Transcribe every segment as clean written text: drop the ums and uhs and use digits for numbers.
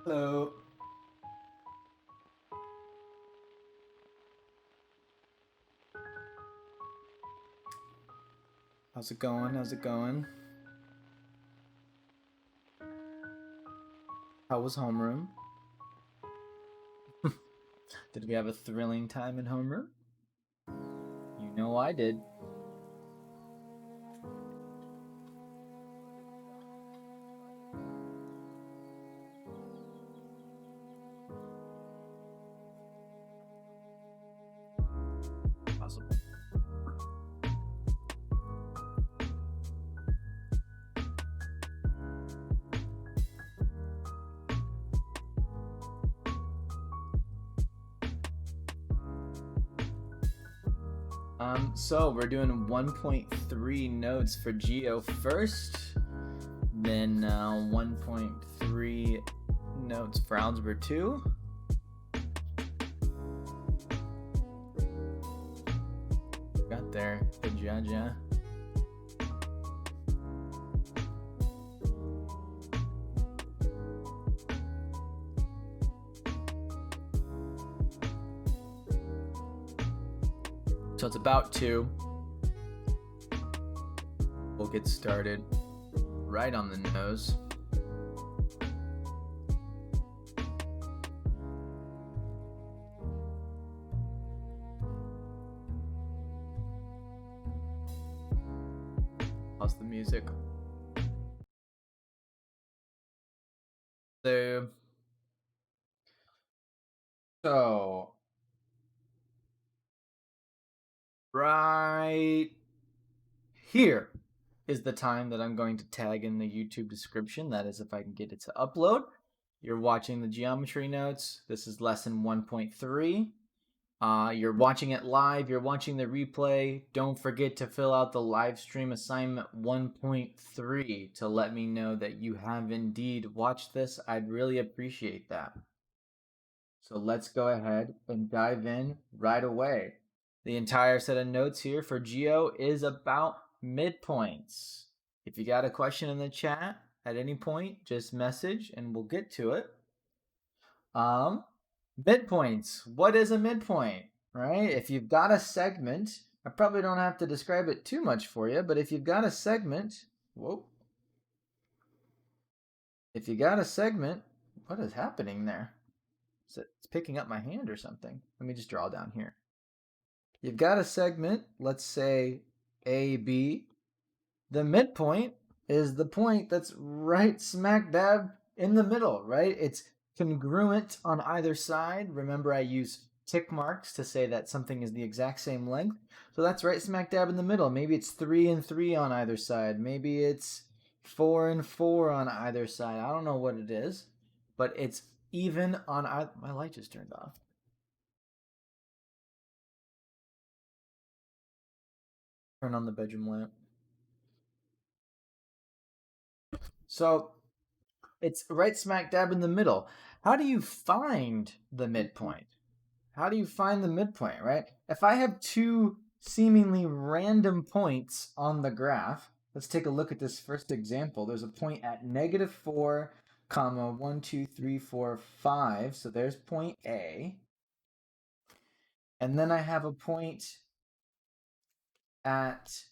Hello. How's it going? How's it going? How was homeroom? Did we have a thrilling time in homeroom? You know I did. Possible. So we're doing 1.3 notes for Geo first, then 1.3 notes for Algebra 2. Got there. Good job, yeah. So it's about 2. We'll get started right on the nose. How's the music? So right here is the time that I'm going to tag in the YouTube description. That is if I can get it to upload. You're watching the geometry notes. This is lesson 1.3. You're watching it live. You're watching the replay. Don't forget to fill out the live stream assignment 1.3 to let me know that you have indeed watched this. I'd really appreciate that. So let's go ahead and dive in right away. The entire set of notes here for Geo is about midpoints. If you got a question in the chat at any point, just message and we'll get to it. Midpoints. What is a midpoint, right? If you've got a segment, I probably don't have to describe it too much for you, but if you've got a segment, if you got a segment, what is happening there? It's picking up my hand or something. Let me just draw down here. You've got a segment, let's say AB. The midpoint is the point that's right smack dab in the middle, right? It's congruent on either side. Remember, I use tick marks to say that something is the exact same length. So that's right smack dab in the middle. Maybe it's 3 and 3 on either side. Maybe it's 4 and 4 on either side. I don't know what it is, but it's even on either. My light just turned off. Turn on the bedroom lamp. So it's right smack dab in the middle. How do you find the midpoint? How do you find the midpoint, right? If I have two seemingly random points on the graph, let's take a look at this first example. There's a point at -4, comma, 1, 2, 3, 4, 5. So there's point A. And then I have a point at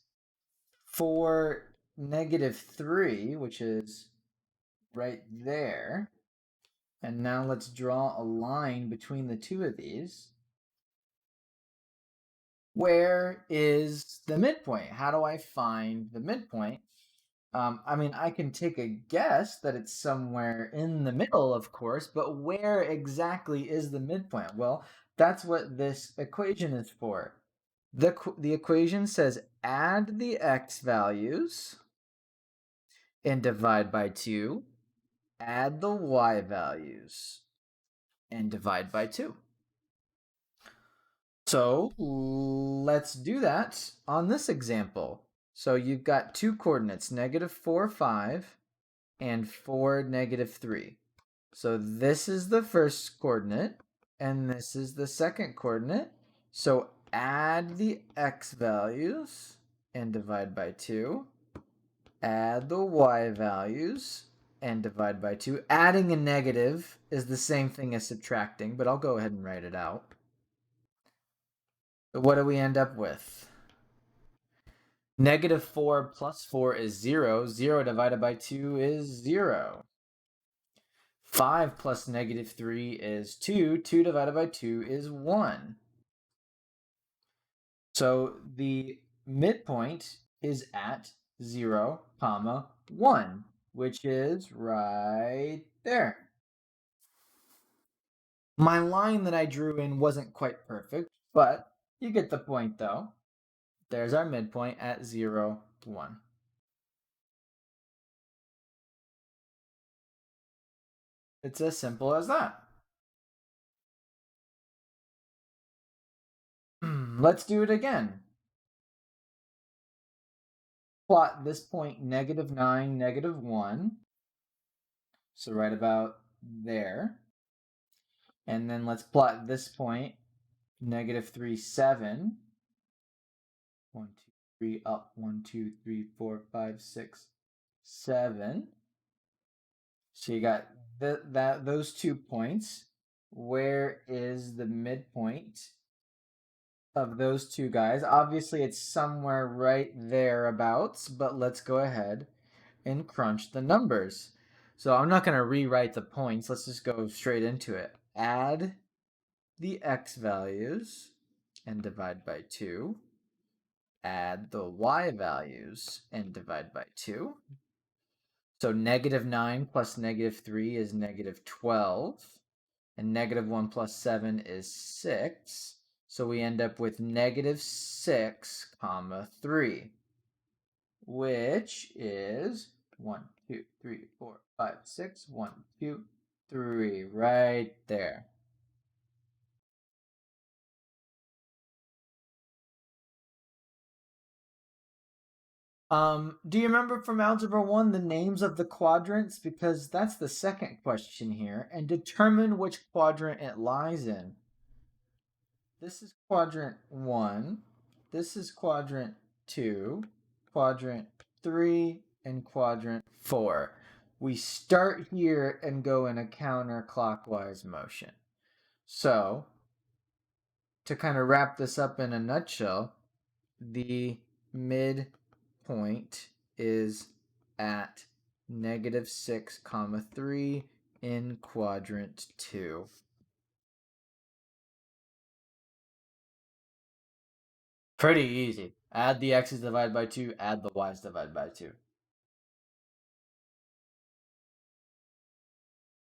4, -3, which is right there. And now let's draw a line between the two of these. Where is the midpoint? How do I find the midpoint? I mean, I can take a guess that it's somewhere in the middle, of course, but where exactly is the midpoint? Well, that's what this equation is for. The equation says add the x values and divide by 2, add the y values and divide by 2. So let's do that on this example. So you've got two coordinates, -4, 5, and 4, -3. So this is the first coordinate, and this is the second coordinate. So add the x values and divide by 2. Add the y values and divide by 2. Adding a negative is the same thing as subtracting, but I'll go ahead and write it out. But what do we end up with? Negative 4 plus 4 is 0. 0 divided by 2 is 0. 5 plus negative 3 is 2. 2 divided by 2 is 1. So the midpoint is at 0, comma 1, which is right there. My line that I drew in wasn't quite perfect, but you get the point though. There's our midpoint at 0, 1. It's as simple as that. Let's do it again. Plot this point negative 9, negative 1. So right about there. And then let's plot this point negative 3, 7. 1, 2, 3, up. 1, 2, 3, 4, 5, 6, 7. So you got those 2 points. Where is the midpoint of those two guys? Obviously, it's somewhere right thereabouts, but let's go ahead and crunch the numbers. So I'm not going to rewrite the points. Let's just go straight into it. Add the x values and divide by 2. Add the y values and divide by 2. So negative 9 plus negative 3 is negative 12. And negative 1 plus 7 is 6. So we end up with negative 6, comma 3, which is 1, 2, 3, 4, 5, 6, 1, 2, 3, right there. Do you remember from Algebra 1 the names of the quadrants? Because that's the second question here. And determine which quadrant it lies in. This is quadrant 1. This is quadrant 2, quadrant 3, and quadrant 4. We start here and go in a counterclockwise motion. So, to kind of wrap this up in a nutshell, the midpoint is at negative 6, comma 3 in quadrant 2. Pretty easy. Add the x's divided by 2, add the y's divided by 2.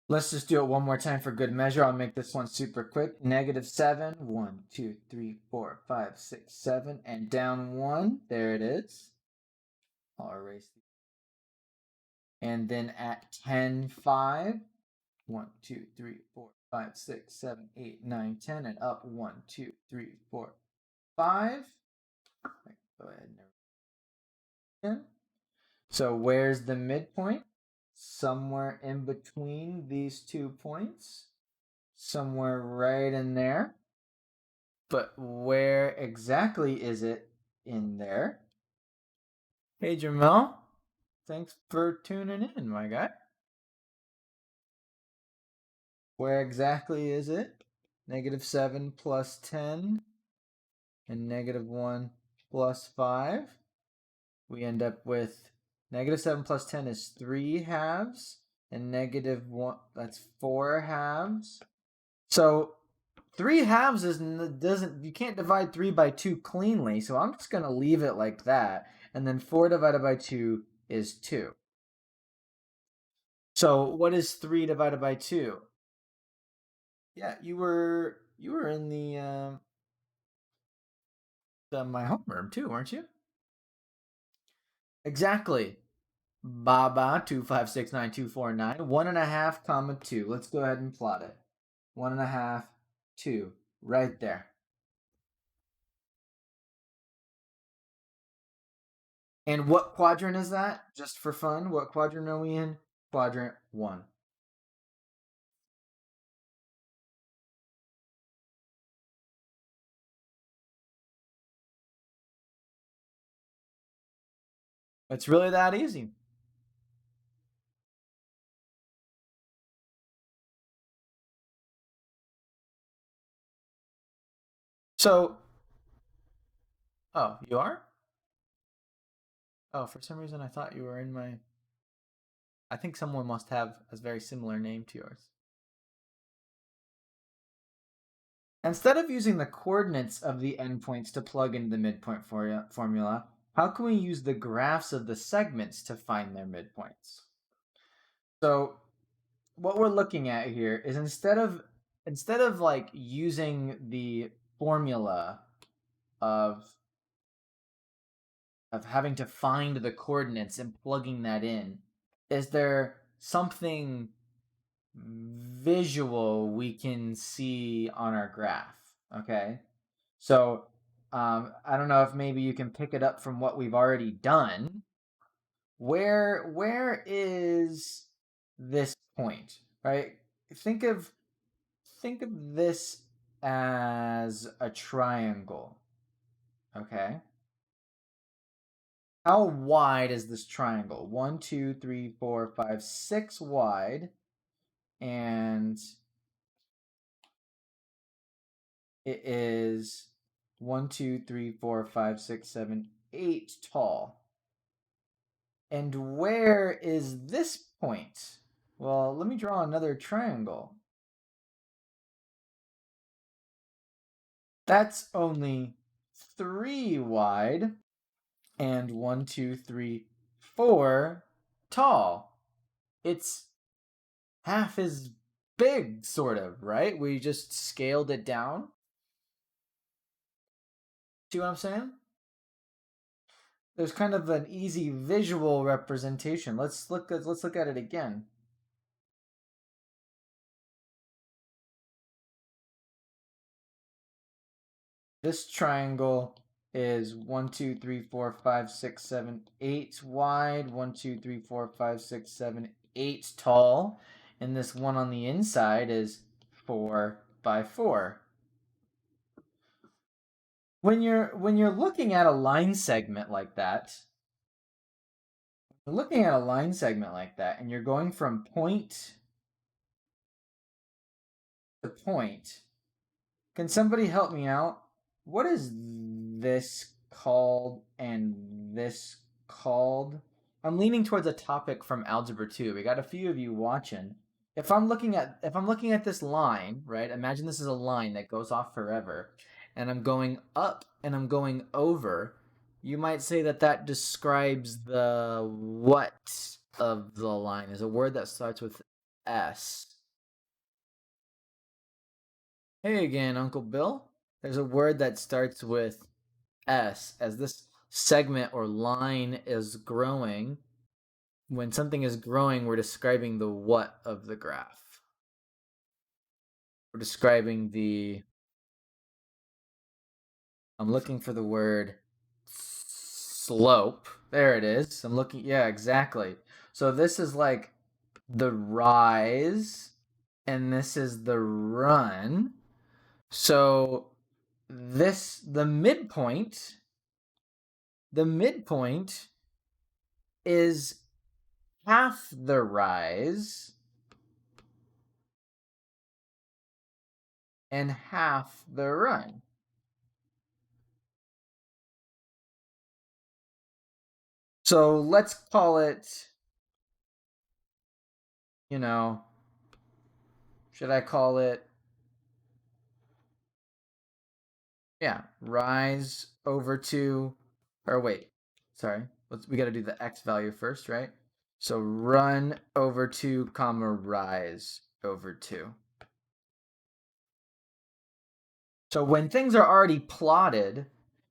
Let's just do it one more time for good measure. I'll make this one super quick. Negative 7. 1, 2, 3, 4, 5, 6, 7. And down 1. There it is. I'll erase it. And then at 10, 5. 1, 2, 3, 4, 5, 6, 7, 8, 9, 10. And up 1, 2, 3, 4, 5. Go ahead and so where's the midpoint? Somewhere in between these 2 points. Somewhere right in there. But where exactly is it in there? Hey, Jamel. Thanks for tuning in, my guy. Where exactly is it? Negative 7 plus 10 and negative 1 plus 5. We end up with negative 7 plus 10 is 3 halves, and negative 1, that's 4 halves. So 3 halves doesn't, you can't divide 3 by 2 cleanly, so I'm just going to leave it like that. And then 4 divided by 2 is 2. So what is 3 divided by 2? Yeah, you were in the my homeroom too, weren't you? Exactly. Baba 2569249, 1.5, comma 2. Let's go ahead and plot it. 1.5, 2, right there. And what quadrant is that? Just for fun, what quadrant are we in? Quadrant 1. It's really that easy. So, oh, you are? Oh, for some reason I thought you were in my. I think someone must have a very similar name to yours. Instead of using the coordinates of the endpoints to plug into the midpoint formula, how can we use the graphs of the segments to find their midpoints? So what we're looking at here is instead of like using the formula of having to find the coordinates and plugging that in, is there something visual we can see on our graph? Okay. So I don't know if maybe you can pick it up from what we've already done. Where is this point? Right? Think of think of this as a triangle. Okay. How wide is this triangle? 1, 2, 3, 4, 5, 6 wide, and it is 1, 2, 3, 4, 5, 6, 7, 8 tall. And where is this point? Well, let me draw another triangle. That's only 3 wide and 1, 2, 3, 4 tall. It's half as big, sort of, right? We just scaled it down. See what I'm saying? There's kind of an easy visual representation. Let's look at it again. This triangle is 1, 2, 3, 4, 5, 6, 7, 8 wide, 1, 2, 3, 4, 5, 6, 7, 8 tall, and this one on the inside is 4 by 4. When you're looking at a line segment like that, and you're going from point to point, can somebody help me out? What is this called and this called? I'm leaning towards a topic from Algebra 2. We got a few of you watching. If I'm looking at this line, right? Imagine this is a line that goes off forever, and I'm going up and I'm going over. You might say that that describes the what of the line. Is a word that starts with S. Hey again, Uncle Bill. There's a word that starts with S. As this segment or line is growing, when something is growing, we're describing the what of the graph. We're describing I'm looking for the word slope. There it is. Yeah, exactly. So this is like the rise, and this is the run. So the midpoint is half the rise and half the run. So let's call it, should I call it, yeah, rise over 2, or wait, sorry, we got to do the x value first, right? So run over 2 comma rise over 2. So when things are already plotted,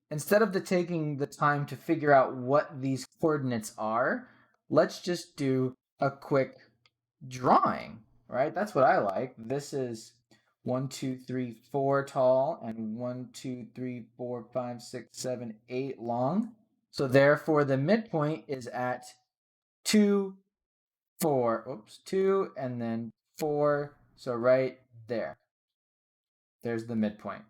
instead of taking the time to figure out what these coordinates are, let's just do a quick drawing, right? That's what I like. This is 1, 2, 3, 4 tall, and 1, 2, 3, 4, 5, 6, 7, 8 long. So therefore the midpoint is at 2, 4, 2, and then 4. So right there. There's the midpoint.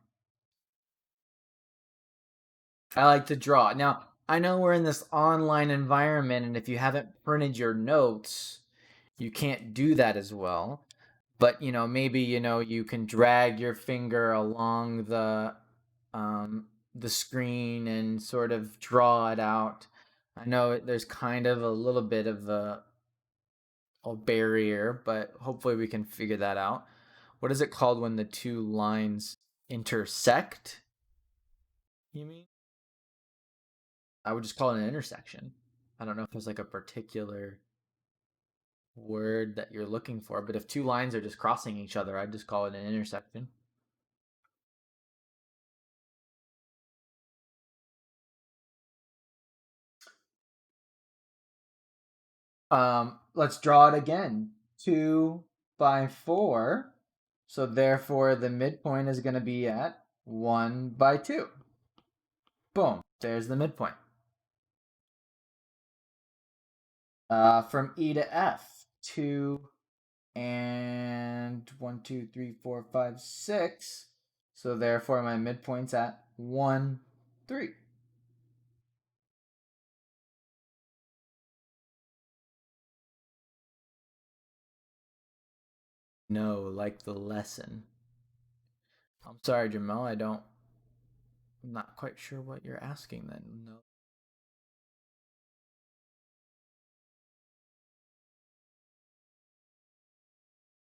I like to draw. Now, I know we're in this online environment, and if you haven't printed your notes, you can't do that as well. But, maybe, you can drag your finger along the the screen and sort of draw it out. I know there's kind of a little bit of a barrier, but hopefully we can figure that out. What is it called when the two lines intersect? You mean? I would just call it an intersection. I don't know if there's like a particular word that you're looking for, but if two lines are just crossing each other, I'd just call it an intersection. Let's draw it again. 2 by 4. So therefore the midpoint is going to be at 1 by 2. Boom. There's the midpoint. From E to F, 2 and 1, 2, 3, 4, 5, 6. So therefore my midpoint's at 1, 3. No, like the lesson. I'm sorry, Jamal. I'm not quite sure what you're asking then. No.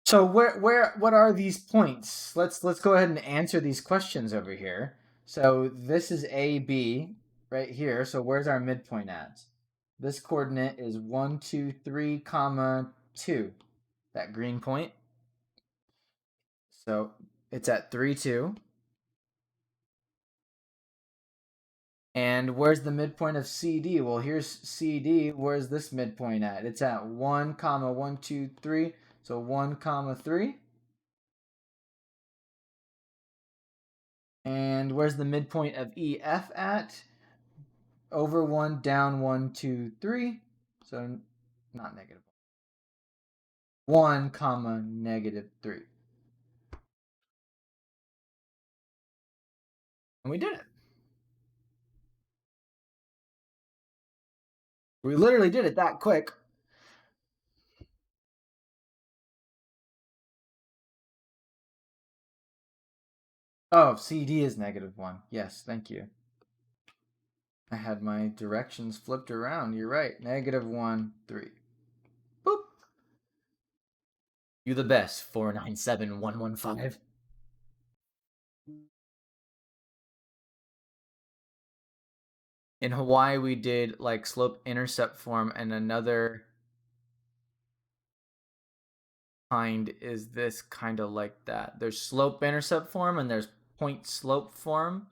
So what are these points? Let's go ahead and answer these questions over here. So this is AB right here. So where's our midpoint at? This coordinate is 1, 2, 3, comma 2. That green point. So it's at 3, 2. And where's the midpoint of CD? Well, here's CD. Where's this midpoint at? It's at 1, comma 1, 2, 3. So 1, comma 3. And where's the midpoint of EF at? Over 1, down 1, 2, 3. So not negative 1, comma negative 3. And we did it. We literally did it that quick. Oh, CD is negative 1. Yes, thank you. I had my directions flipped around. You're right. Negative 1, 3. Boop. You the best, 497115. In Hawaii, we did like slope intercept form, and another kind is this kind of like that. There's slope intercept form and there's point slope form.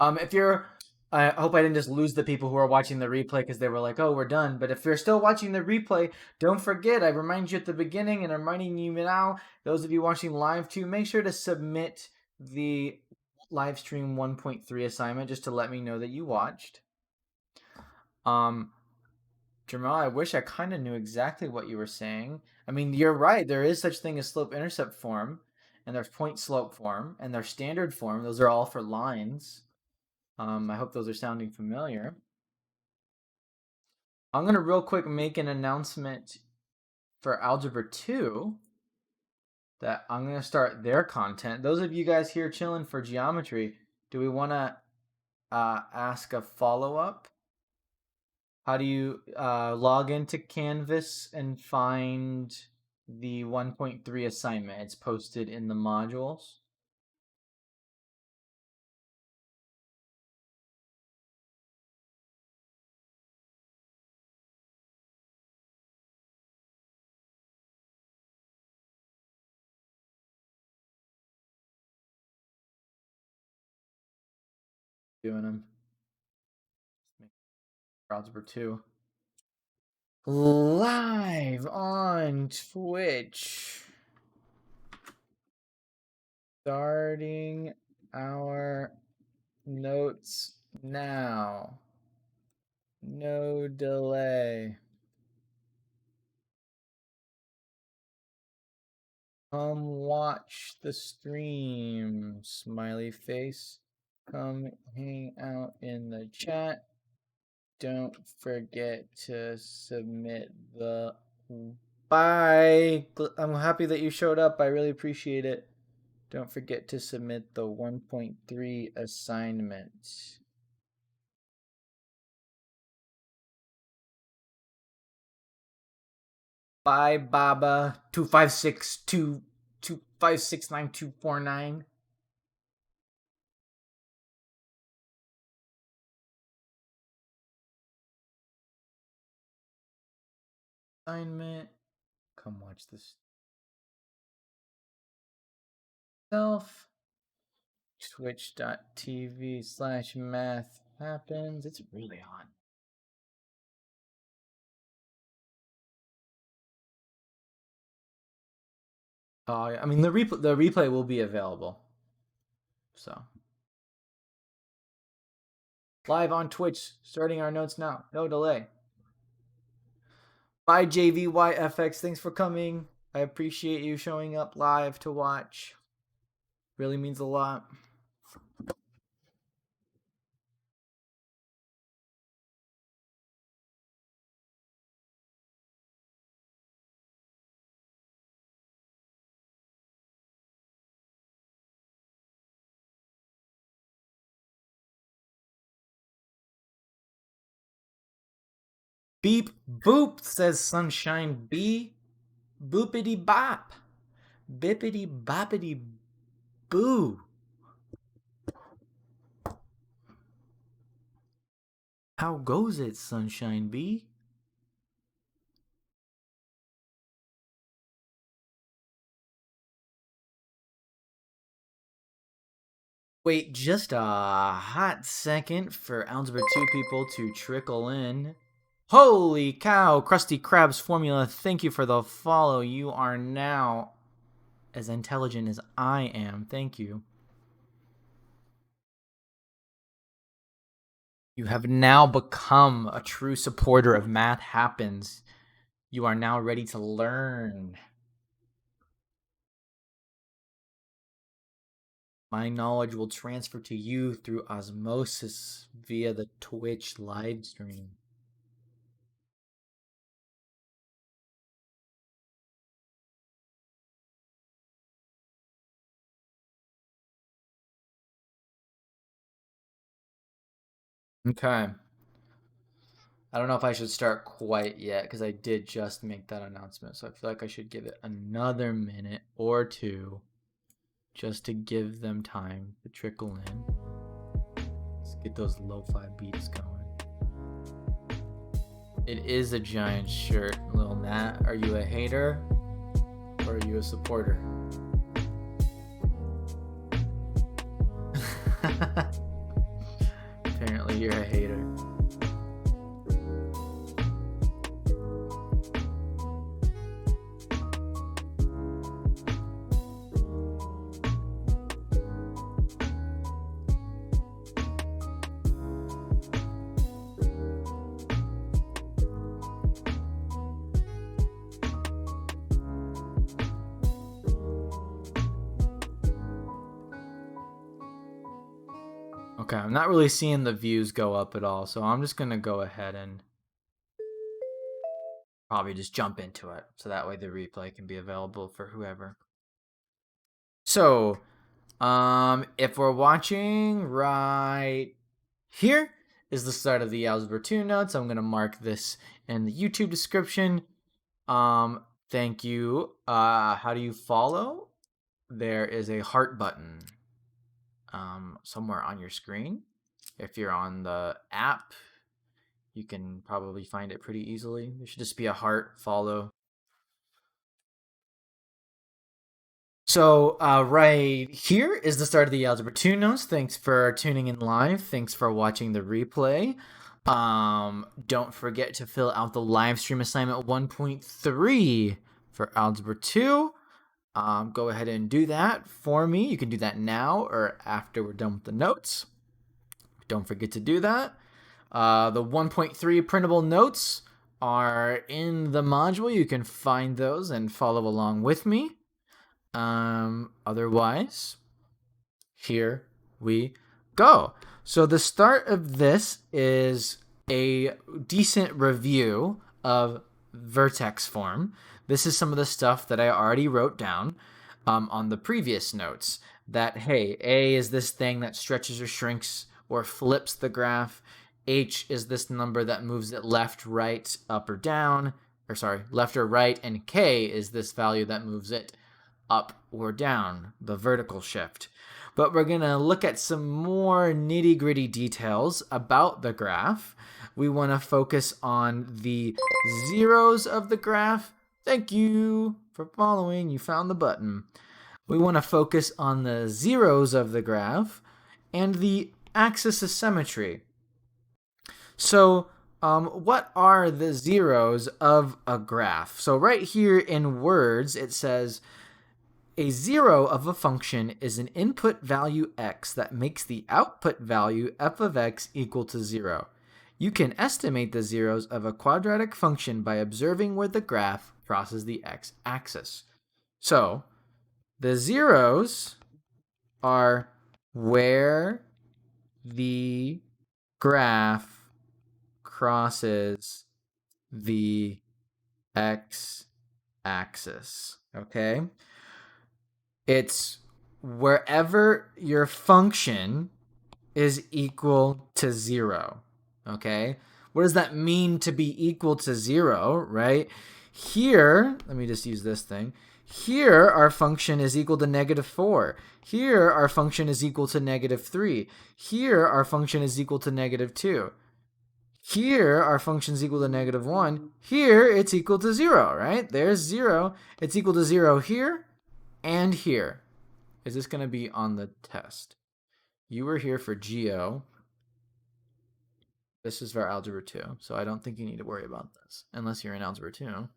If you're, I hope I didn't just lose the people who are watching the replay because they were like, "Oh, we're done." But if you're still watching the replay, don't forget. I remind you at the beginning, and I'm reminding you now. Those of you watching live too, make sure to submit the live stream 1.3 assignment just to let me know that you watched. Um, Jamal, I wish I kind of knew exactly what you were saying. I mean, you're right. There is such thing as slope intercept form, and there's point slope form, and there's standard form. Those are all for lines. I hope those are sounding familiar. I'm gonna real quick make an announcement for Algebra 2 that I'm gonna start their content. Those of you guys here chilling for geometry, do we want to ask a follow up? How do you log into Canvas and find the 1.3 assignment? It's posted in the modules. Doing them. Algebra 2. Live on Twitch. Starting our notes now. No delay. Come watch the stream, smiley face. Come hang out in the chat. Don't forget to submit the... Bye! I'm happy that you showed up. I really appreciate it. Don't forget to submit the 1.3 assignment. Bye, Baba. 25692256949. Assignment. Come watch this self. Twitch.tv/math happens. It's really on. I mean the replay will be available. So live on Twitch, starting our notes now. No delay. Bye JVYFX. Thanks for coming. I appreciate you showing up live to watch. Really means a lot. Beep boop, says Sunshine B. Boopity bop. Bippity boppity boo. How goes it, Sunshine B? Wait just a hot second for Algebra 2 people to trickle in. Holy cow, Krusty Krab's Formula, thank you for the follow. You are now as intelligent as I am. Thank you. You have now become a true supporter of Math Happens. You are now ready to learn. My knowledge will transfer to you through osmosis via the Twitch live stream. Okay. I don't know if I should start quite yet because I did just make that announcement. So I feel like I should give it another minute or two just to give them time to trickle in. Let's get those lo-fi beats going. It is a giant shirt, Lil Nat. Are you a hater or are you a supporter? Apparently you're a hater. Okay, I'm not really seeing the views go up at all, so I'm just going to go ahead and probably just jump into it, so that way the replay can be available for whoever. So, if we're watching right here is the start of the Algebra II Notes. I'm going to mark this in the YouTube description. Thank you. How do you follow? There is a heart button somewhere on your screen. If you're on the app, you can probably find it pretty easily. There should just be a heart follow. So right here is the start of the Algebra 2 Notes. Thanks for tuning in live. Thanks for watching the replay. Don't forget to fill out the live stream assignment 1.3 for Algebra 2. Go ahead and do that for me. You can do that now or after we're done with the notes. Don't forget to do that. The 1.3 printable notes are in the module. You can find those and follow along with me. Otherwise, here we go. So the start of this is a decent review of vertex form. This is some of the stuff that I already wrote down on the previous notes. That, hey, A is this thing that stretches or shrinks or flips the graph. H is this number that moves it left, right, up or down, or sorry, left or right, and K is this value that moves it up or down, the vertical shift. But we're going to look at some more nitty-gritty details about the graph. We want to focus on the zeros of the graph. Thank you for following. You found the button. We want to focus on the zeros of the graph and the axis of symmetry. So what are the zeros of a graph? So right here in words, it says a zero of a function is an input value x that makes the output value f of x equal to 0. You can estimate the zeros of a quadratic function by observing where the graph crosses the x-axis. So the zeros are where the graph crosses the x-axis, okay? It's wherever your function is equal to 0, okay? What does that mean to be equal to 0, right? Here, let me just use this thing. Here, our function is equal to -4. Here, our function is equal to -3. Here, our function is equal to -2. Here, our function is equal to -1. Here, it's equal to 0, right? There's 0. It's equal to 0 here and here. Is this going to be on the test? You were here for Geo. This is for Algebra 2, so I don't think you need to worry about this, unless you're in Algebra 2.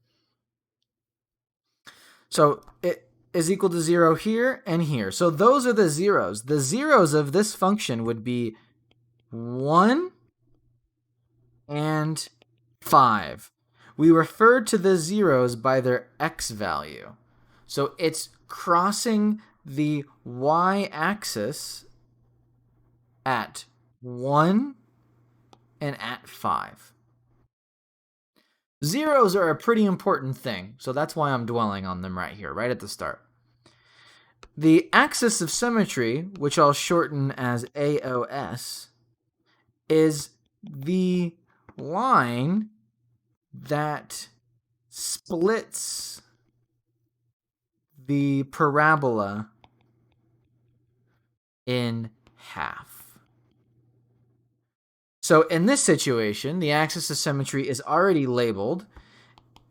So it is equal to 0 here and here. So those are the zeros. The zeros of this function would be 1 and 5. We refer to the zeros by their x value. So it's crossing the y-axis at 1 and at 5. Zeros are a pretty important thing, so that's why I'm dwelling on them right here, right at the start. The axis of symmetry, which I'll shorten as AOS, is the line that splits the parabola in half. So in this situation, the axis of symmetry is already labeled,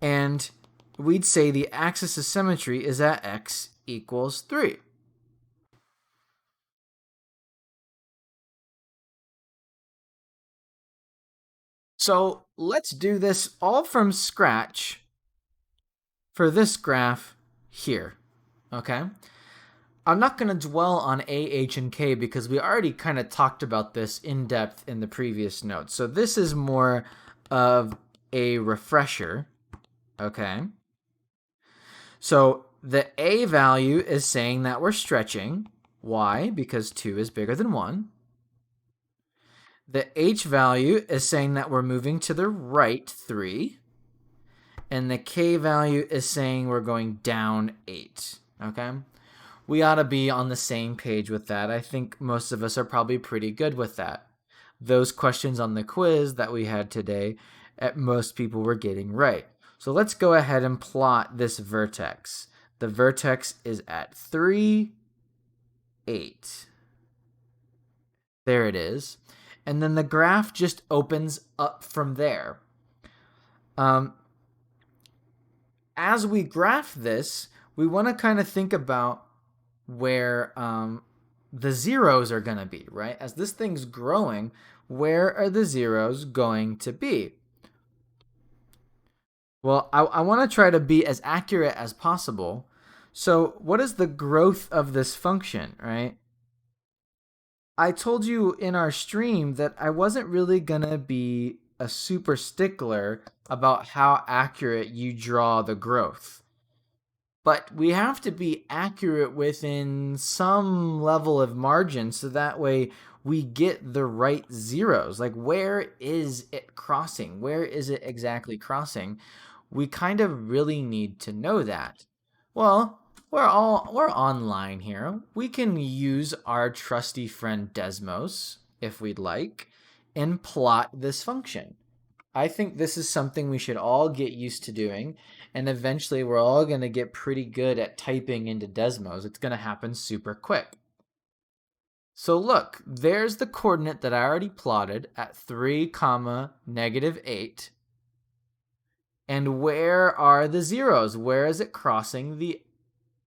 and we'd say the axis of symmetry is at x equals 3. So let's do this all from scratch for this graph here, okay? I'm not going to dwell on A, H, and K because we already kind of talked about this in depth in the previous notes. So this is more of a refresher, okay? So the A value is saying that we're stretching. Why? Because 2 is bigger than 1. The H value is saying that we're moving to the right 3. And the K value is saying we're going down 8, okay? We ought to be on the same page with that. I think most of us are probably pretty good with that. Those questions on the quiz that we had today, most people were getting right. So let's go ahead and plot this vertex. The vertex is at 3, 8. There it is. And then the graph just opens up from there. As we graph this, we want to kind of think about where the zeros are going to be, right? As this thing's growing, where are the zeros going to be? Well, I want to try to be as accurate as possible. So what is the growth of this function, right? I told you in our stream that I wasn't really going to be a super stickler about how accurate you draw the growth. But we have to be accurate within some level of margin so that way we get the right zeros. Like, where is it crossing? Where is it exactly crossing? We kind of really need to know that. Well, we're online here. We can use our trusty friend Desmos, if we'd like, and plot this function. I think this is something we should all get used to doing, and eventually we're all going to get pretty good at typing into Desmos. It's going to happen super quick. So look, there's the coordinate that I already plotted at 3 comma -8. And where are the zeros? Where is it crossing the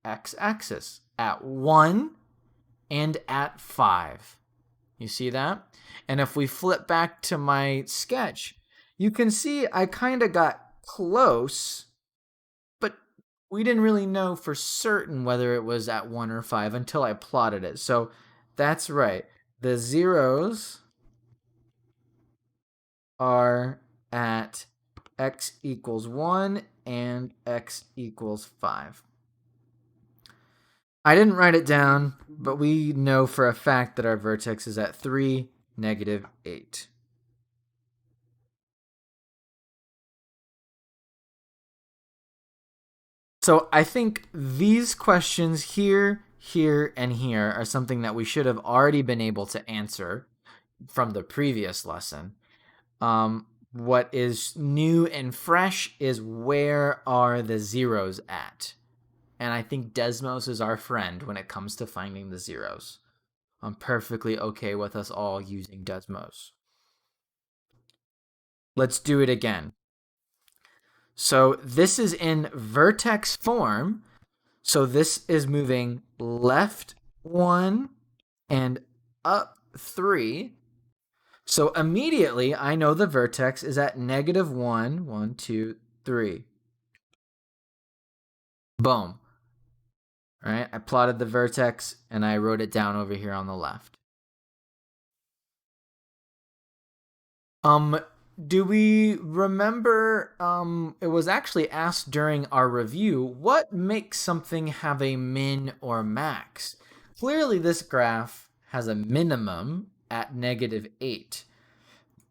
x-axis? At 1 and at 5. You see that? And if we flip back to my sketch, you can see I kind of got close, but we didn't really know for certain whether it was at 1 or 5 until I plotted it. So that's right. The zeros are at x equals 1 and x equals 5. I didn't write it down, but we know for a fact that our vertex is at 3, -8. So I think these questions here, here, and here are something that we should have already been able to answer from the previous lesson. What is new and fresh is where are the zeros at? And I think Desmos is our friend when it comes to finding the zeros. I'm perfectly okay with us all using Desmos. Let's do it again. So this is in vertex form. So this is moving left 1 and up 3. So immediately I know the vertex is at -1, 1, 2, 3. Boom. All right, I plotted the vertex and I wrote it down over here on the left. Do we remember, it was actually asked during our review, what makes something have a min or max? Clearly this graph has a minimum at -8.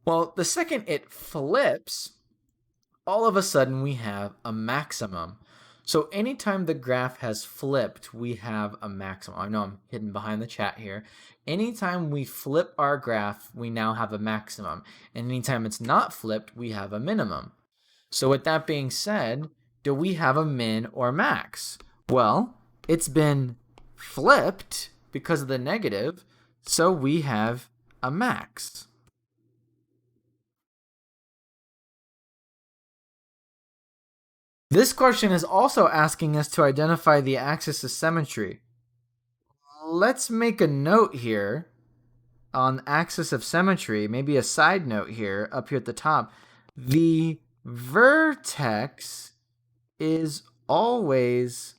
Well, the second it flips, all of a sudden we have a maximum. So anytime the graph has flipped, we have a maximum. I know I'm hidden behind the chat here. Anytime we flip our graph, we now have a maximum. And anytime it's not flipped, we have a minimum. So with that being said, do we have a min or max? Well, it's been flipped because of the negative, so we have a max. This question is also asking us to identify the axis of symmetry. Let's make a note here on axis of symmetry, maybe a side note here up here at the top. The vertex is always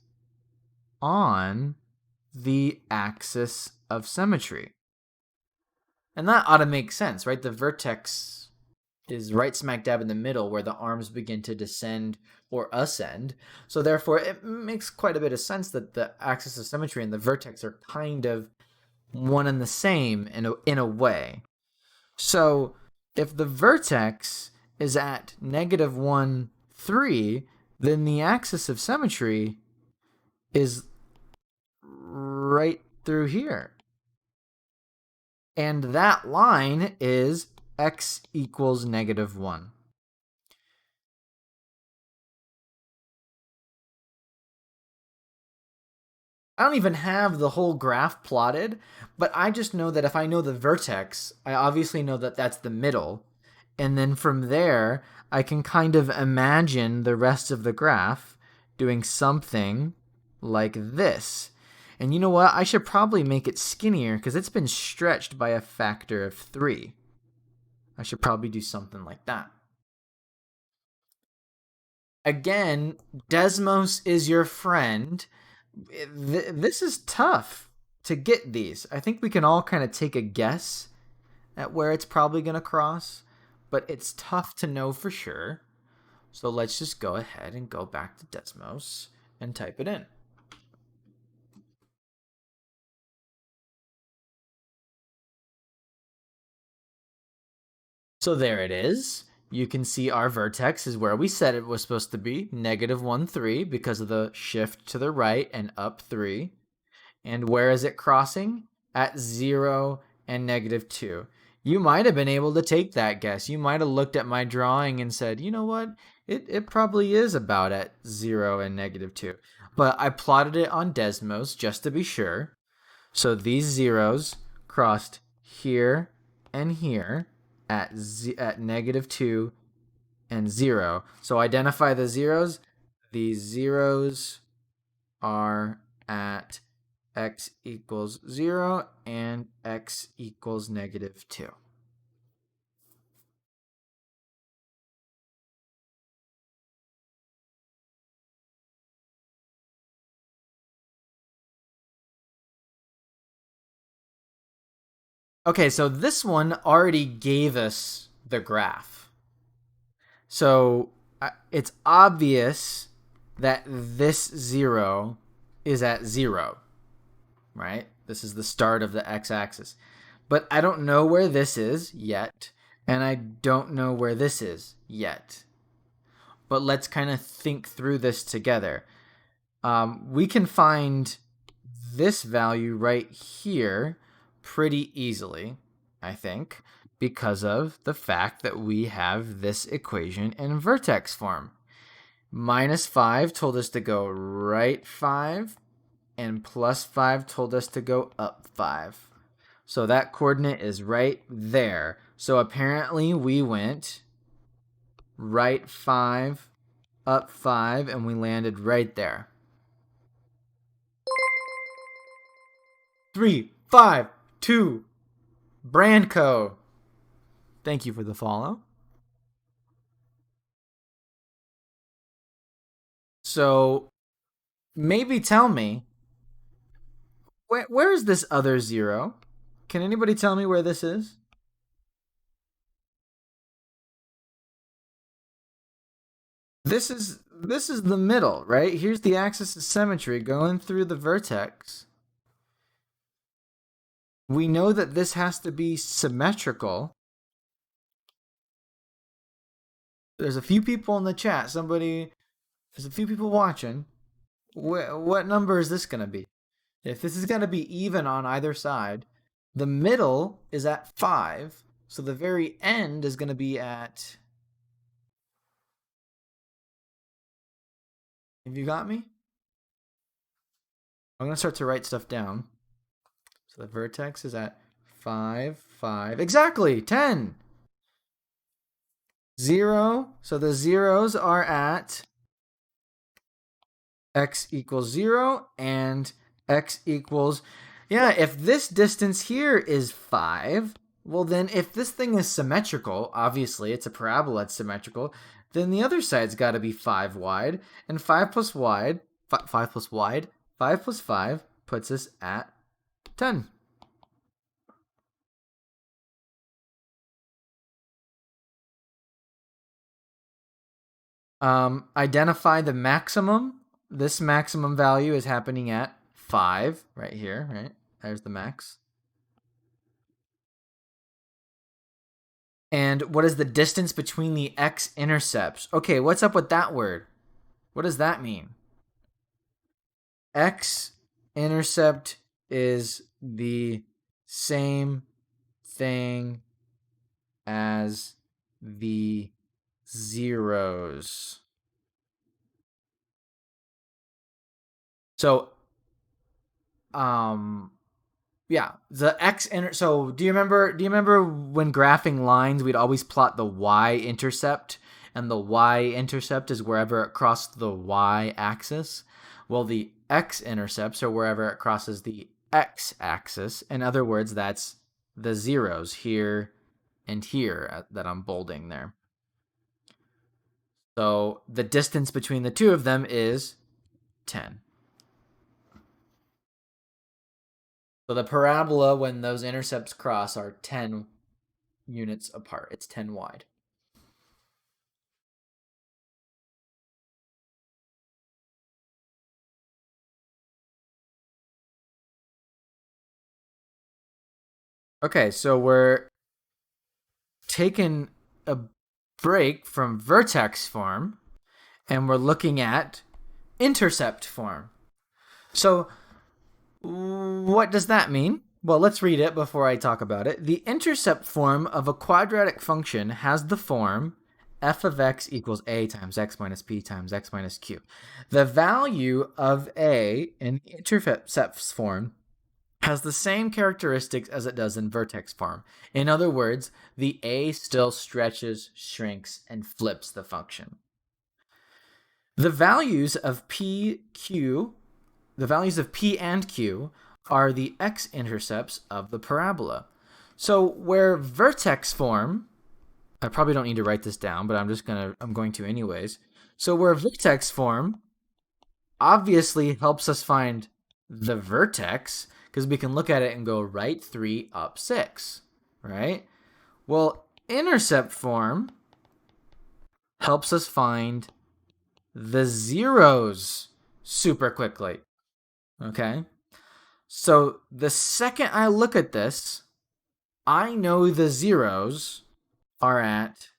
on the axis of symmetry. And that ought to make sense, right? The vertex is right smack dab in the middle where the arms begin to descend or ascend. So therefore, it makes quite a bit of sense that the axis of symmetry and the vertex are kind of one and the same in a way. So if the vertex is at -1, 3, then the axis of symmetry is right through here. And that line is x equals -1. I don't even have the whole graph plotted, but I just know that if I know the vertex, I obviously know that that's the middle. And then from there, I can kind of imagine the rest of the graph doing something like this. And you know what? I should probably make it skinnier because it's been stretched by a factor of 3. I should probably do something like that. Again, Desmos is your friend. This is tough to get these. I think we can all kind of take a guess at where it's probably going to cross, but it's tough to know for sure. So let's just go ahead and go back to Desmos and type it in. So there it is. You can see our vertex is where we said it was supposed to be, -1, 3, because of the shift to the right and up 3. And where is it crossing? At 0 and -2. You might have been able to take that guess. You might have looked at my drawing and said, you know what? It probably is about at 0 and -2. But I plotted it on Desmos just to be sure. So these zeros crossed here and here at -2 and 0. So identify the zeros. These zeros are at x equals 0 and x equals -2. Okay, so this one already gave us the graph. So it's obvious that this 0 is at 0, right? This is the start of the x-axis. But I don't know where this is yet, and I don't know where this is yet. But let's kind of think through this together. We can find this value right here pretty easily, I think, because of the fact that we have this equation in vertex form. -5 told us to go right 5, and +5 told us to go up 5. So that coordinate is right there. So apparently we went right 5, up 5, and we landed right there. 3, 5, 2, Brandco. Thank you for the follow. So maybe tell me, where is this other 0? Can anybody tell me where this is? This is the middle, right? Here's the axis of symmetry going through the vertex. We know that this has to be symmetrical. There's a few people in the chat. There's a few people watching. What number is this going to be? If this is going to be even on either side, the middle is at 5. So the very end is going to be at... Have you got me? I'm going to start to write stuff down. So the vertex is at 5, 5. Exactly, 10. 0. So the zeros are at x equals 0 and x equals... Yeah, if this distance here is 5, well then if this thing is symmetrical, obviously it's a parabola, it's symmetrical, then the other side's got to be 5 wide, and 5 plus wide, 5 plus wide, 5 plus 5 puts us at 10. Identify the maximum. This maximum value is happening at 5 right here, right? There's the max. And what is the distance between the x-intercepts? Okay, what's up with that word? What does that mean? X-intercept is the same thing as the zeros. So, yeah, the so do you remember when graphing lines we'd always plot the y-intercept, and the y-intercept is wherever it crossed the y-axis? Well, the x-intercepts are wherever it crosses the x-axis. In other words, that's the zeros here and here that I'm bolding there. So the distance between the two of them is 10. So the parabola, when those intercepts cross, are 10 units apart. It's 10 wide. Okay, so we're taking a break from vertex form and we're looking at intercept form. So what does that mean? Well, let's read it before I talk about it. The intercept form of a quadratic function has the form f of x equals a times x minus p times x minus q. The value of a in the intercept form has the same characteristics as it does in vertex form. In other words, the a still stretches, shrinks, and flips the function. The values of p and q are the x-intercepts of the parabola. So where vertex form, I probably don't need to write this down, but I'm going to anyways. So where vertex form obviously helps us find the vertex, because we can look at it and go right 3, up 6, right? Well, intercept form helps us find the zeros super quickly, okay? So the second I look at this, I know the zeros are at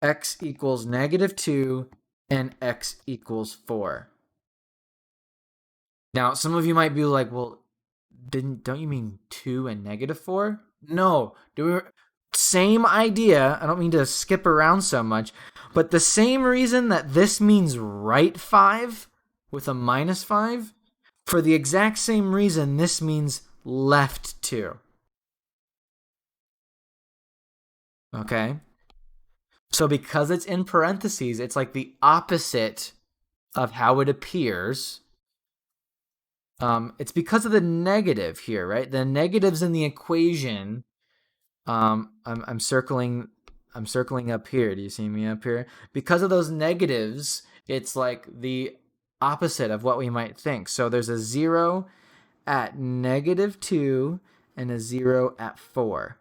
x equals -2 and x equals 4. Now, some of you might be like, well, don't you mean 2 and -4? No, same idea. I don't mean to skip around so much, but the same reason that this means right 5 with a -5, for the exact same reason this means left 2. Okay? So because it's in parentheses, it's like the opposite of how it appears. It's because of the negative here, right? The negatives in the equation. I'm circling up here. Do you see me up here? Because of those negatives, it's like the opposite of what we might think. So there's a 0 at -2 and a 0 at 4.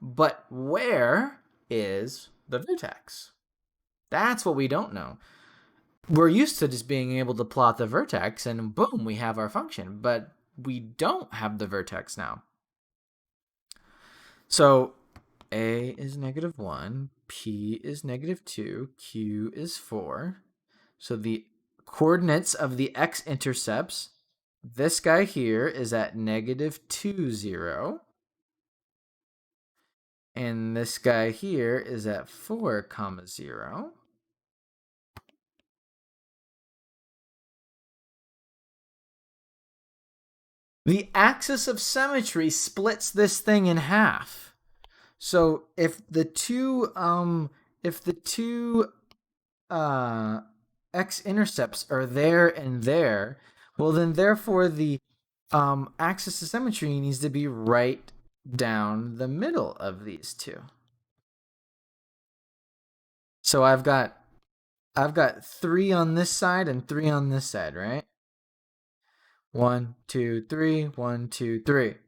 But where is the vertex? That's what we don't know. We're used to just being able to plot the vertex and boom, we have our function, but we don't have the vertex now. So a is -1, p is -2, q is 4. So the coordinates of the x-intercepts, this guy here is at -2, 0. And this guy here is at 4, 0. The axis of symmetry splits this thing in half. So if the two x-intercepts are there and there, well then therefore the axis of symmetry needs to be right down the middle of these two. So I've got 3 on this side and 3 on this side, right? 1, 2, 3, 1, 2, 3.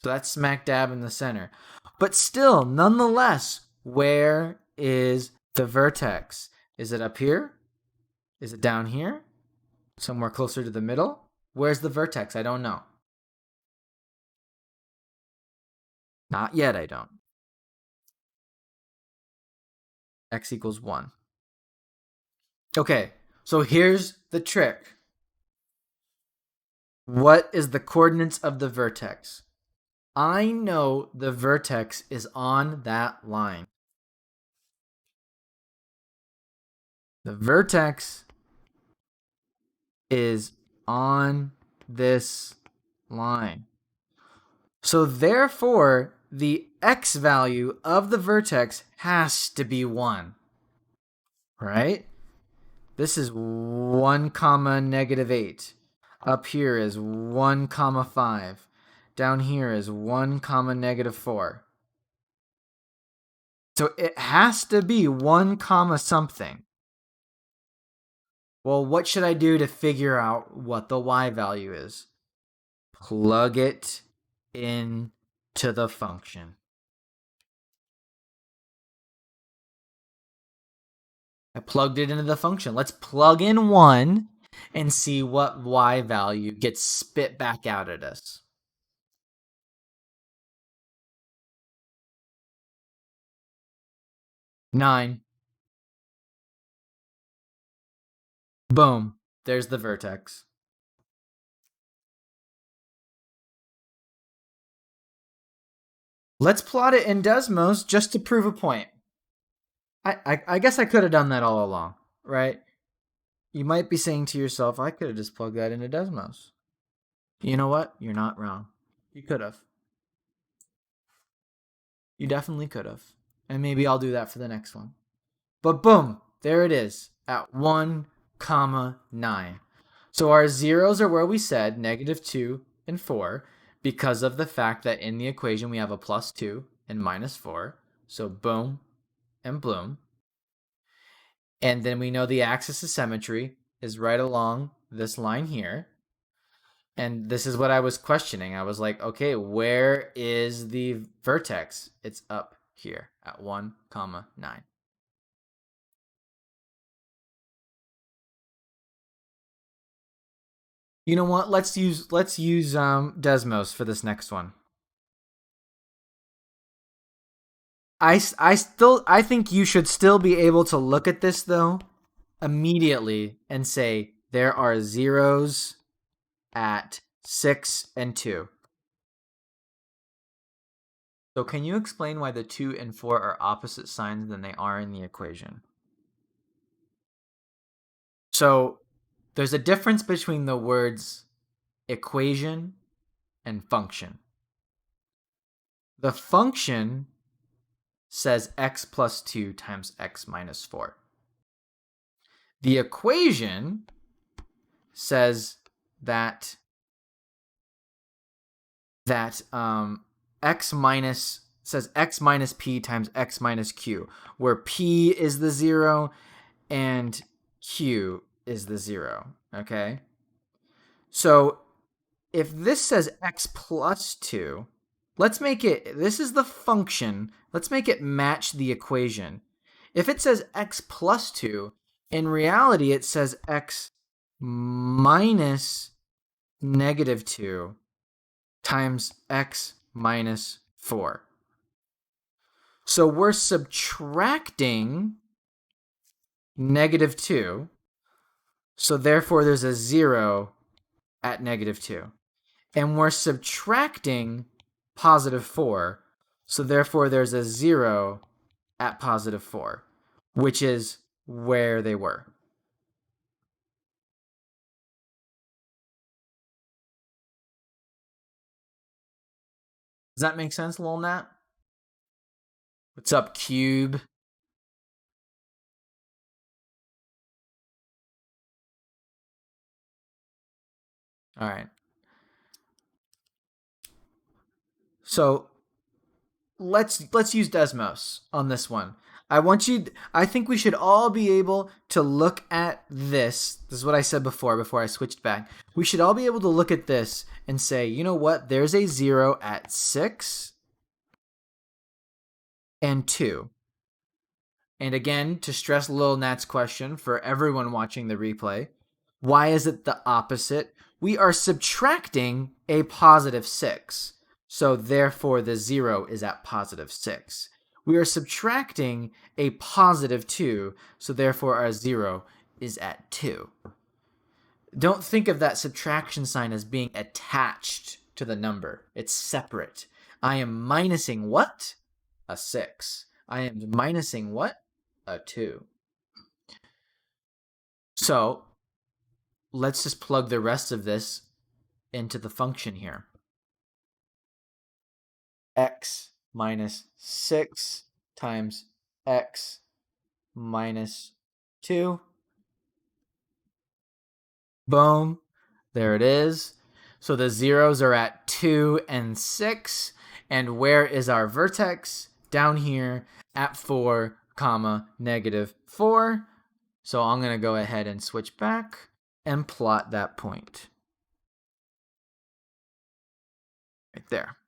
So that's smack dab in the center. But still, nonetheless, where is the vertex? Is it up here? Is it down here? Somewhere closer to the middle? Where's the vertex? I don't know. Not yet, I don't. X equals 1. Okay, so here's the trick. What is the coordinates of the vertex? I know the vertex is on that line. The vertex is on this line. So therefore, the x value of the vertex has to be 1. Right? This is 1, -8. Up here is 1, 5. Down here is 1, -4. So it has to be 1, something. Well, what should I do to figure out what the y value is? Plug it into the function. I plugged it into the function. Let's plug in 1 and see what y value gets spit back out at us. 9. Boom. There's the vertex. Let's plot it in Desmos just to prove a point. I guess I could have done that all along, right? You might be saying to yourself, I could have just plugged that into Desmos. You know what? You're not wrong. You could have. You definitely could have. And maybe I'll do that for the next one. But boom, there it is at 1, 9. So our zeros are where we said -2 and 4 because of the fact that in the equation we have a +2 and -4. So boom and bloom. And then we know the axis of symmetry is right along this line here. And this is what I was questioning. I was like, okay, where is the vertex? It's up here at 1, 9. You know what? Let's use Desmos for this next one. I think you should still be able to look at this though immediately and say there are zeros at 6 and 2. So can you explain why the 2 and 4 are opposite signs than they are in the equation? So there's a difference between the words equation and function. The function says x plus 2 times x minus 4. The equation says that x minus p times x minus q, where p is the 0 and q is the 0. Okay? So if this says x plus 2, let's make it, this is the function, let's make it match the equation. If it says x plus 2, in reality it says x minus -2 times x minus 4. So we're subtracting -2, so therefore there's a 0 at -2. And we're subtracting +4, so therefore there's a 0 at +4, which is where they were. Does that make sense, Lil Nat? What's up, Cube? All right. So let's use Desmos on this one. I think we should all be able to look at this. This is what I said before I switched back. We should all be able to look at this and say, you know what? There's a 0 at 6 and 2. And again, to stress Lil Nat's question for everyone watching the replay, why is it the opposite? We are subtracting a +6. So therefore the 0 is at +6. We are subtracting a +2, so therefore our 0 is at 2. Don't think of that subtraction sign as being attached to the number. It's separate. I am minusing what? A 6. I am minusing what? A 2. So let's just plug the rest of this into the function here. X minus 6 times x minus 2. Boom. There it is. So the zeros are at 2 and 6. And where is our vertex? Down here at 4, -4. So I'm going to go ahead and switch back and plot that point. Right there.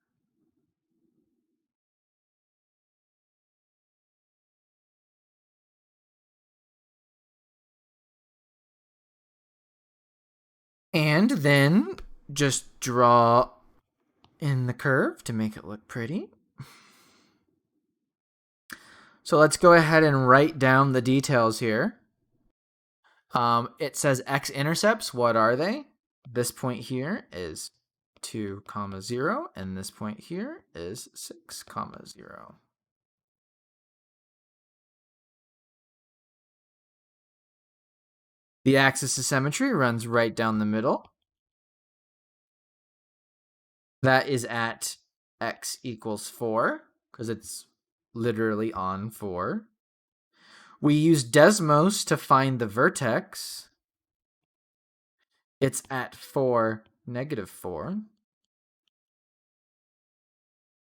And then just draw in the curve to make it look pretty. So let's go ahead and write down the details here. It says x-intercepts. What are they? This point here is 2, 0, and this point here is 6, 0. The axis of symmetry runs right down the middle. That is at x equals 4, because it's literally on 4. We use Desmos to find the vertex. It's at 4, -4.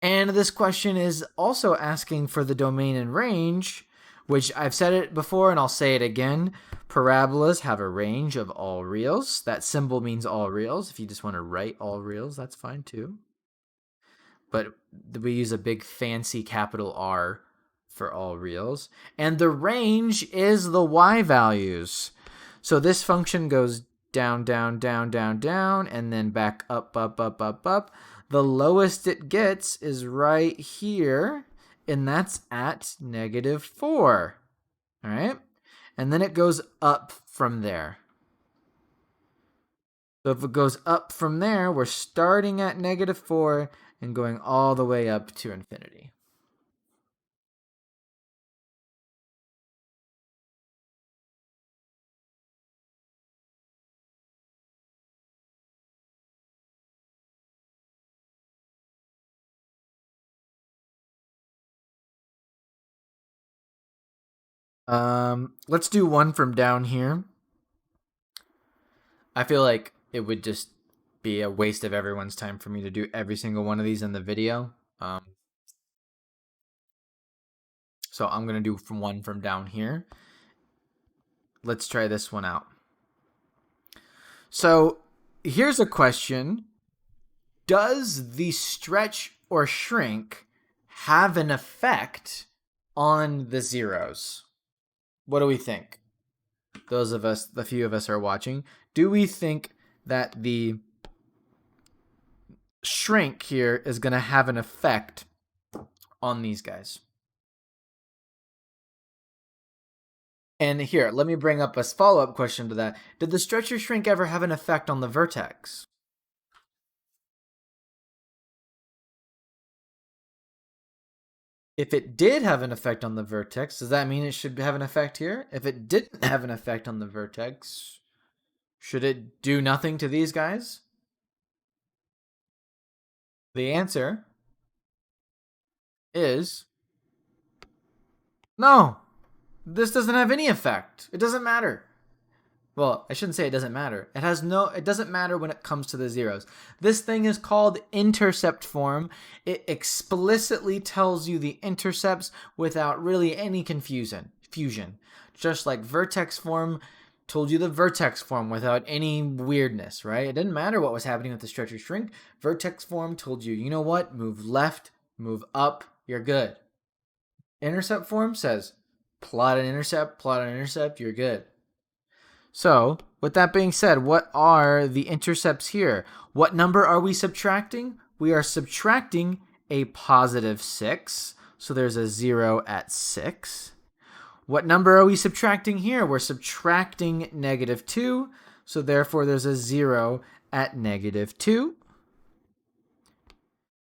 And this question is also asking for the domain and range, which I've said it before and I'll say it again. Parabolas have a range of all reals. That symbol means all reals. If you just want to write all reals, that's fine too. But we use a big fancy capital R for all reals. And the range is the y values. So this function goes down, down, down, down, down, and then back up, up, up, up, up. The lowest it gets is right here, and that's at -4. All right? And then it goes up from there. So if it goes up from there, we're starting at -4 and going all the way up to infinity. Let's do one from down here. I feel like it would just be a waste of everyone's time for me to do every single one of these in the video. So I'm going to do one from down here. Let's try this one out. So here's a question. Does the stretch or shrink have an effect on the zeros? What do we think? Those of us, the few of us are watching, do we think that the shrink here is going to have an effect on these guys? And here, let me bring up a follow-up question to that. Did the stretch or shrink ever have an effect on the vertex? If it did have an effect on the vertex, does that mean it should have an effect here? If it didn't have an effect on the vertex, should it do nothing to these guys? The answer is no. This doesn't have any effect. It doesn't matter. Well, I shouldn't say it doesn't matter. It doesn't matter when it comes to the zeros. This thing is called intercept form. It explicitly tells you the intercepts without really any confusion. Just like vertex form told you the vertex form without any weirdness, right? It didn't matter what was happening with the stretch or shrink. Vertex form told you, you know what? Move left, move up, you're good. Intercept form says, plot an intercept, you're good. So, with that being said, what are the intercepts here? What number are we subtracting? We are subtracting a +6, so there's a 0 at 6. What number are we subtracting here? We're subtracting -2, so therefore there's a 0 at -2.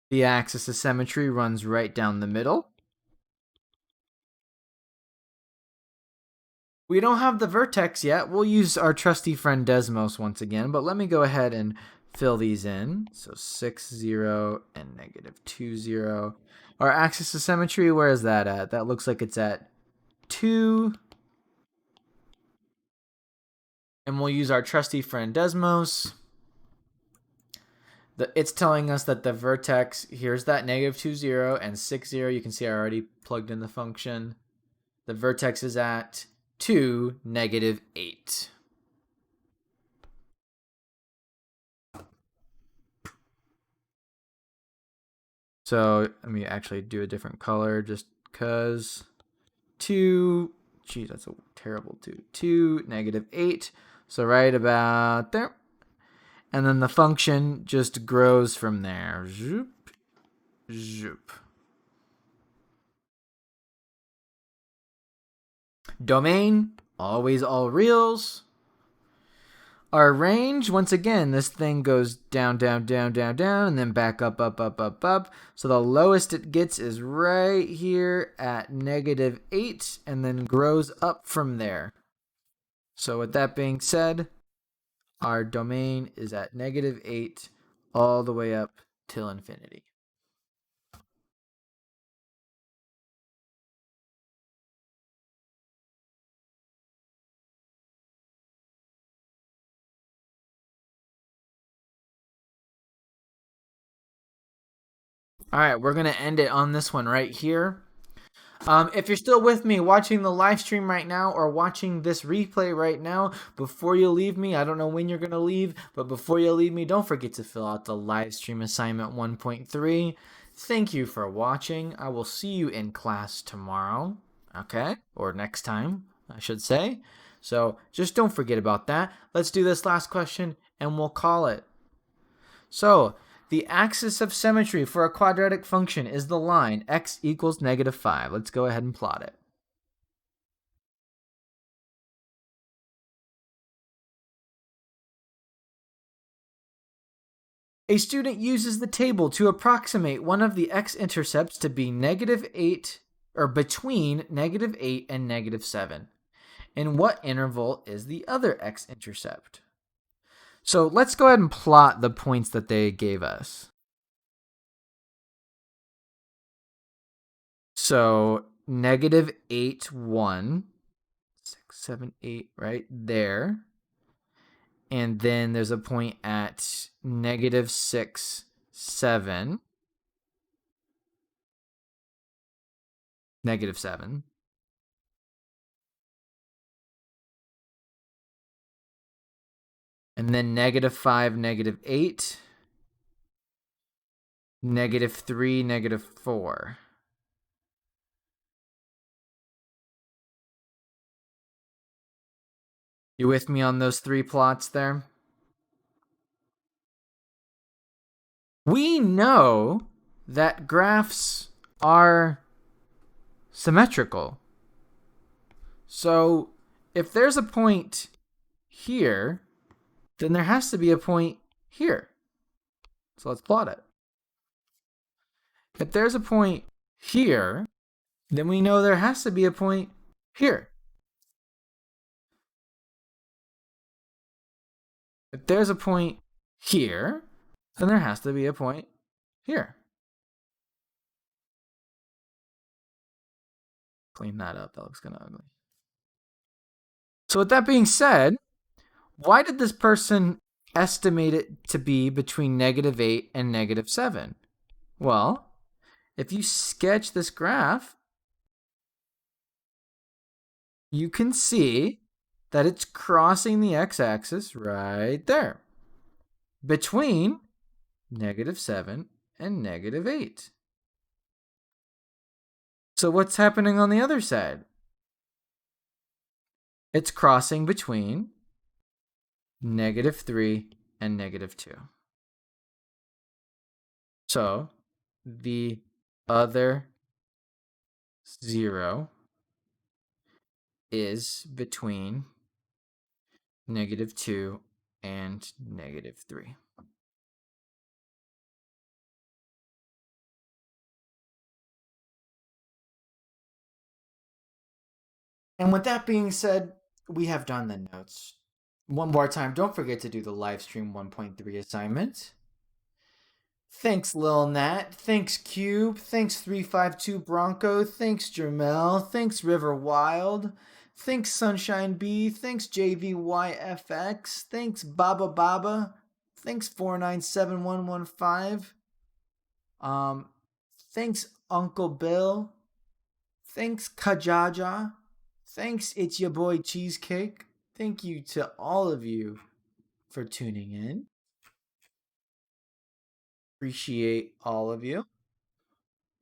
The axis of symmetry runs right down the middle. We don't have the vertex yet. We'll use our trusty friend Desmos once again, but let me go ahead and fill these in. So 6, 0, and -2, 0. Our axis of symmetry, where is that at? That looks like it's at 2. And we'll use our trusty friend Desmos. It's telling us that the vertex, here's that -2, 0, and 6, 0. You can see I already plugged in the function. The vertex is at 2, -8. So let me actually do a different color just because 2, geez, that's a terrible 2. 2, -8. So right about there. And then the function just grows from there. Zoop, zoop. Domain, always all reals. Our range, once again, this thing goes down, down, down, down, down, and then back up, up, up, up, up. So the lowest it gets is right here at -8, and then grows up from there. So with that being said, our domain is at -8 all the way up till infinity. All right, we're going to end it on this one right here. If you're still with me watching the live stream right now or watching this replay right now, before you leave me, I don't know when you're going to leave, but before you leave me, don't forget to fill out the live stream assignment 1.3. Thank you for watching. I will see you in class tomorrow, okay? Or next time, I should say. So just don't forget about that. Let's do this last question and we'll call it. So, the axis of symmetry for a quadratic function is the line x equals -5. Let's go ahead and plot it. A student uses the table to approximate one of the x-intercepts to be -8 or between -8 and -7. In what interval is the other x-intercept? So let's go ahead and plot the points that they gave us. So -8, 1, 6, 7, 8, right there. And then there's a point at -6, 7, -7. And then -5, -8, -3, -4. You with me on those three plots there? We know that graphs are symmetrical. So if there's a point here, then there has to be a point here. So let's plot it. If there's a point here, then we know there has to be a point here. If there's a point here, then there has to be a point here. Clean that up. That looks kind of ugly. So with that being said, why did this person estimate it to be between -8 and -7? Well, if you sketch this graph, you can see that it's crossing the x-axis right there between -7 and -8. So what's happening on the other side? It's crossing between -3 and -2. So the other 0 is between -2 and -3. And with that being said, we have done the notes. One more time, don't forget to do the live stream 1.3 assignment. Thanks, Lil Nat. Thanks, Cube. Thanks, 352 Bronco. Thanks, Jermel. Thanks, River Wild. Thanks, Sunshine B. Thanks, JVYFX. Thanks, Baba Baba. Thanks, 497115. Thanks, Uncle Bill. Thanks, Kajaja. Thanks, it's your boy Cheesecake. Thank you to all of you for tuning in. Appreciate all of you.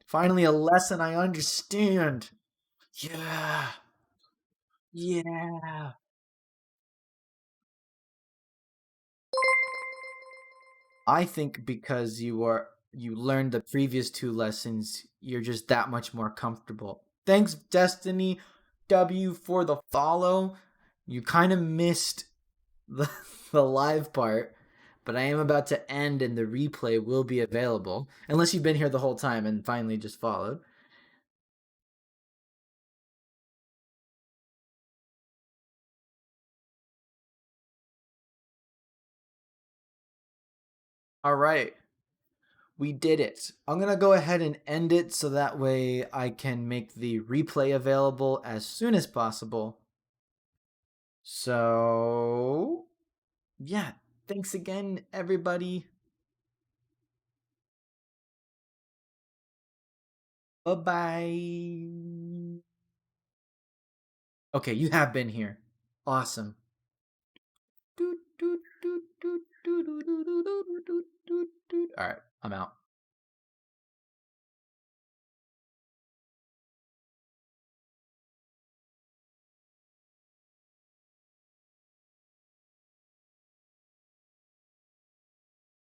Finally, a lesson I understand. Yeah. Yeah. I think because you learned the previous two lessons, you're just that much more comfortable. Thanks, Destiny. W for the follow. You kind of missed the, the live part, but I am about to end and the replay will be available. Unless you've been here the whole time and finally just followed. All right. We did it. I'm going to go ahead and end it so that way I can make the replay available as soon as possible. So, yeah. Thanks again, everybody. Bye bye. Okay, you have been here. Awesome. All right, I'm out.